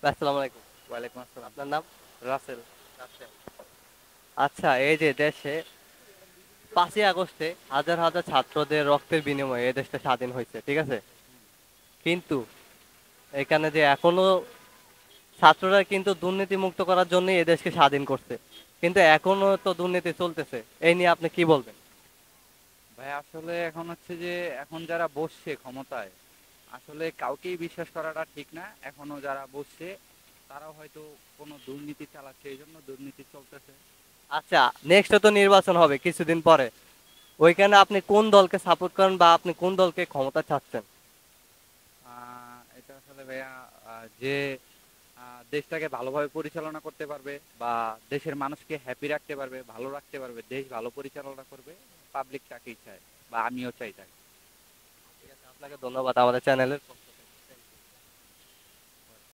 আসসালামু আলাইকুম। ওয়ালাইকুম আসসালাম। আপনার নাম? রাসেল। রাসেল। আচ্ছা, এই যে দেশে ৫ই আগস্টে হাজার হাজার ছাত্রদের রক্তের বিনিময়ে এই দেশটা স্বাধীন হয়েছে, ঠিক আছে? কিন্তু এখানে যে এখনো ছাত্ররা কিন্তু দুর্নীতি মুক্ত করার জন্যই এই দেশকে স্বাধীন করছে, কিন্তু এখনো তো দুর্নীতি চলতেছে। এই নিয়ে আপনি কি বলবেন? ভাই আসলে এখন হচ্ছে যে এখন যারা বসছে ক্ষমতায়, আসলে কাউকেই বিশ্বাস করাটা ঠিক না। এখনো যারা বসছে তারাও হয়তো কোনো দুর্নীতি চালাচ্ছে, এই জন্য দুর্নীতি চলতেছে। আচ্ছা, নেক্সট তো নির্বাচন হবে কিছুদিন পরে। ওইখানে আপনি কোন দলকে সাপোর্ট করেন বা আপনি কোন দলকে ক্ষমতা চাচ্ছেন? এটা আসলে ভাইয়া যে দেশটাকে ভালোভাবে পরিচালনা করতে পারবে বা দেশের মানুষকে হ্যাপি রাখতে পারবে, ভালো রাখতে পারবে, দেশ ভালো পরিচালনা করবে, পাবলিক তাকেই চায় বা আমিও চাই তাকে। ঠিক আছে, আপনাকে ধন্যবাদ আমাদের চ্যানেলের